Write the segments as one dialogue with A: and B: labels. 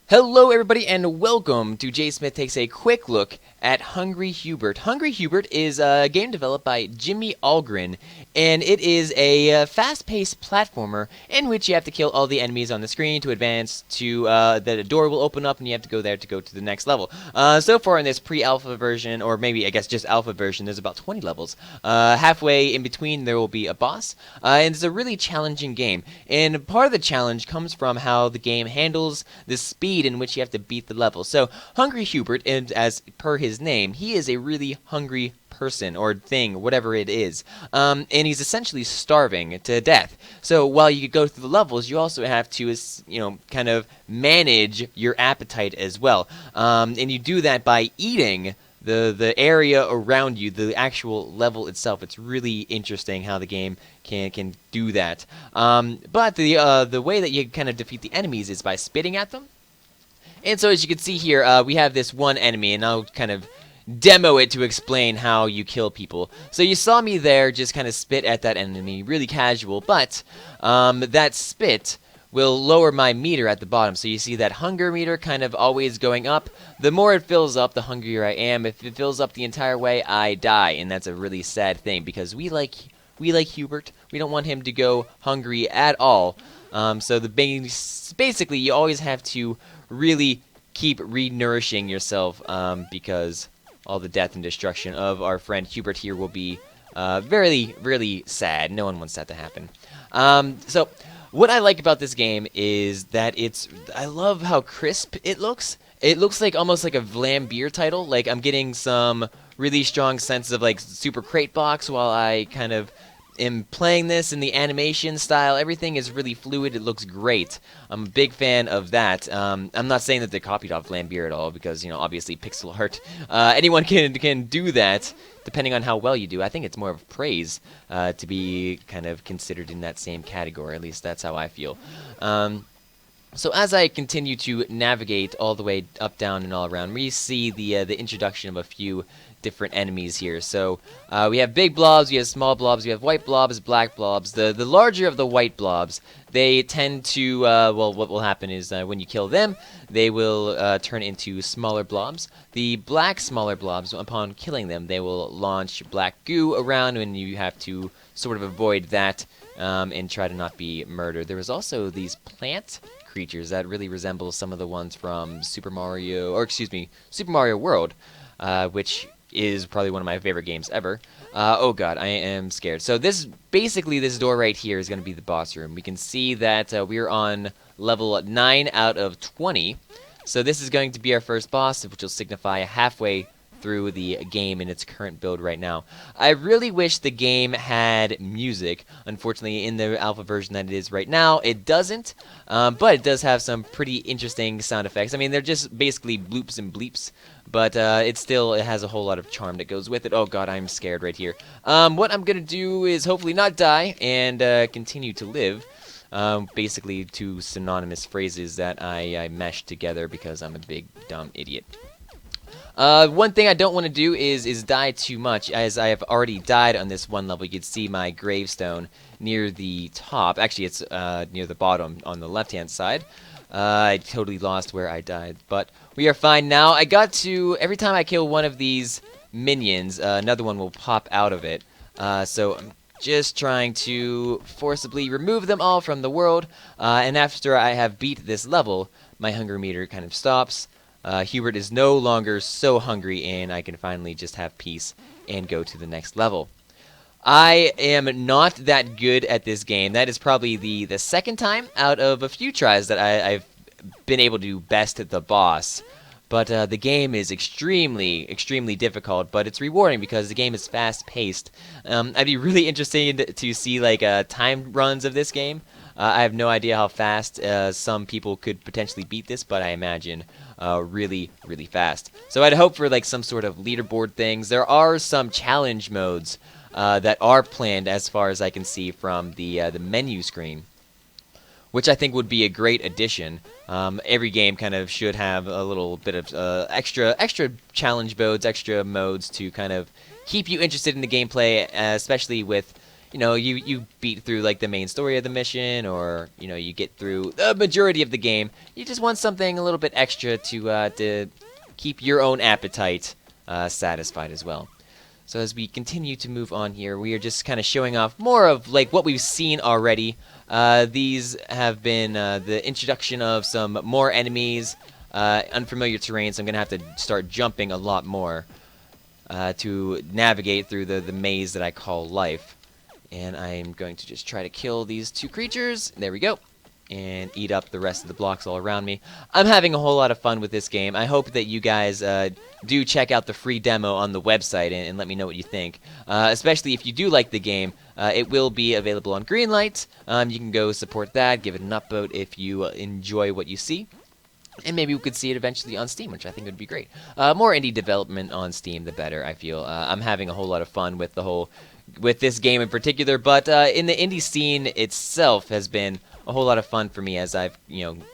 A: Hello everybody and welcome to JSmith Takes a quick look at Hungry Hubert. Hungry Hubert is a game developed by Jimmy Algren, and it is a fast-paced platformer in which you have to kill all the enemies on the screen to advance to that a door will open up and you have to go there to go to the next level. So far in this pre-alpha version, or maybe I guess just alpha version, there's about 20 levels. Halfway in between there will be a boss, and it's a really challenging game. And part of the challenge comes from how the game handles the speed in which you have to beat the level. So Hungry Hubert, and as per his name, he is a really hungry person or thing, whatever it is, and he's essentially starving to death. So while you go through the levels, you also have to, kind of manage your appetite as well, and you do that by eating the area around you, the actual level itself. It's really interesting how the game can do that. But the way that you kind of defeat the enemies is by spitting at them. And so as you can see here, we have this one enemy, and I'll kind of demo it to explain how you kill people. So you saw me there just kind of spit at that enemy, really casual, but that spit will lower my meter at the bottom. So you see that hunger meter kind of always going up. The more it fills up, the hungrier I am. If it fills up the entire way, I die, and that's a really sad thing because we like Hubert. We don't want him to go hungry at all. So basically, you always have to really keep re-nourishing yourself because all the death and destruction of our friend Hubert here will be very, really sad. No one wants that to happen. So what I like about this game is that I love how crisp it looks. It looks like almost like a Vlambeer title. Like I'm getting some really strong sense of like Super Crate Box while I kind of am playing this in the animation style. Everything is really fluid. It looks great. I'm a big fan of that. I'm not saying that they copied off Vlambeer at all because, obviously pixel art. Anyone can do that depending on how well you do. I think it's more of praise to be kind of considered in that same category. At least that's how I feel. So as I continue to navigate all the way up, down, and all around, we see the introduction of a few different enemies here. So we have big blobs, we have small blobs, we have white blobs, black blobs. The larger of the white blobs, they tend to, what will happen is when you kill them, they will turn into smaller blobs. The black smaller blobs, upon killing them, they will launch black goo around, and you have to sort of avoid that and try to not be murdered. There was also these plant creatures that really resemble some of the ones from Super Mario World, which is probably one of my favorite games ever. Oh god, I am scared. So this door right here is going to be the boss room. We can see that we're on level 9 out of 20. So this is going to be our first boss, which will signify halfway through the game in its current build right now. I really wish the game had music. Unfortunately, in the alpha version that it is right now, it doesn't, but it does have some pretty interesting sound effects. I mean, they're just basically bloops and bleeps, but it has a whole lot of charm that goes with it. Oh god, I'm scared right here. What I'm gonna do is hopefully not die and continue to live. Basically two synonymous phrases that I meshed together because I'm a big dumb idiot. One thing I don't want to do is die too much, as I have already died on this one level. You can see my gravestone near the top. Actually, it's near the bottom on the left-hand side. I totally lost where I died, but we are fine now. Every time I kill one of these minions, another one will pop out of it. So I'm just trying to forcibly remove them all from the world, and after I have beat this level, my hunger meter kind of stops. Hubert is no longer so hungry, and I can finally just have peace and go to the next level. I am not that good at this game. That is probably the second time out of a few tries that I've been able to best the boss. But the game is extremely, extremely difficult, but it's rewarding because the game is fast-paced. I'd be really interested to see like time runs of this game. I have no idea how fast some people could potentially beat this, but I imagine really, really fast. So I'd hope for like some sort of leaderboard things. There are some challenge modes that are planned as far as I can see from the menu screen, which I think would be a great addition. Every game kind of should have a little bit of extra challenge modes, extra modes to kind of keep you interested in the gameplay, especially with you beat through like the main story of the mission, or you get through the majority of the game. You just want something a little bit extra to keep your own appetite satisfied as well. So as we continue to move on here, we are just kind of showing off more of like what we've seen already. These have been the introduction of some more enemies, unfamiliar terrain, so I'm going to have to start jumping a lot more to navigate through the maze that I call life. And I'm going to just try to kill these two creatures. There we go. And eat up the rest of the blocks all around me. I'm having a whole lot of fun with this game. I hope that you guys do check out the free demo on the website and let me know what you think. Especially if you do like the game, it will be available on Greenlight. You can go support that, give it an upvote if you enjoy what you see. And maybe we could see it eventually on Steam, which I think would be great. More indie development on Steam, the better, I feel. I'm having a whole lot of fun with with this game in particular, but in the indie scene itself has been a whole lot of fun for me as I've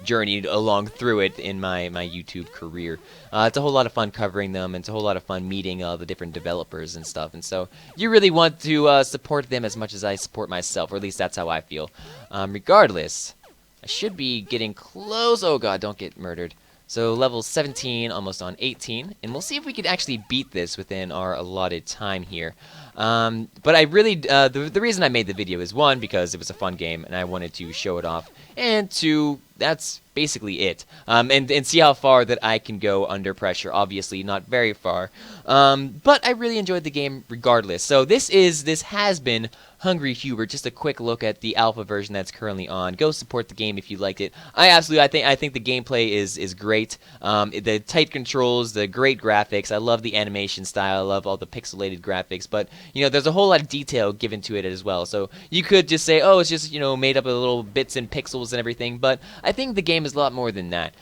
A: journeyed along through it in my YouTube career. It's a whole lot of fun covering them, and it's a whole lot of fun meeting the different developers and stuff. And so you really want to support them as much as I support myself, or at least that's how I feel. Regardless, I should be getting close. Oh god, don't get murdered. So level 17, almost on 18, and we'll see if we could actually beat this within our allotted time here. But I really, the reason I made the video is, one, because it was a fun game and I wanted to show it off, and two, that's basically it. And see how far that I can go under pressure. Obviously not very far, but I really enjoyed the game regardless. So this has been Hungry Hubert. Just a quick look at the alpha version that's currently on. Go support the game if you liked it. I think the gameplay is great. The tight controls, the great graphics. I love the animation style. I love all the pixelated graphics. But there's a whole lot of detail given to it as well. So you could just say, oh, it's just made up of little bits and pixels and everything. But I think the game is a lot more than that.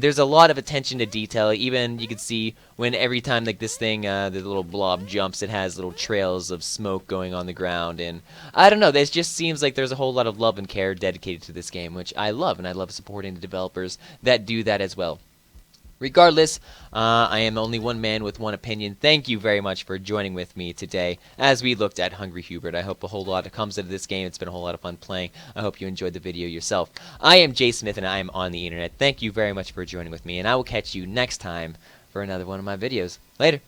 A: There's a lot of attention to detail. Even you can see when every time like this thing, the little blob jumps, it has little trails of smoke going on the ground. And I don't know, this just seems like there's a whole lot of love and care dedicated to this game, which I love, and I love supporting the developers that do that as well. Regardless, I am only one man with one opinion. Thank you very much for joining with me today as we looked at Hungry Hubert. I hope a whole lot comes into this game. It's been a whole lot of fun playing. I hope you enjoyed the video yourself. I am JSmith, and I am on the internet. Thank you very much for joining with me, and I will catch you next time for another one of my videos. Later.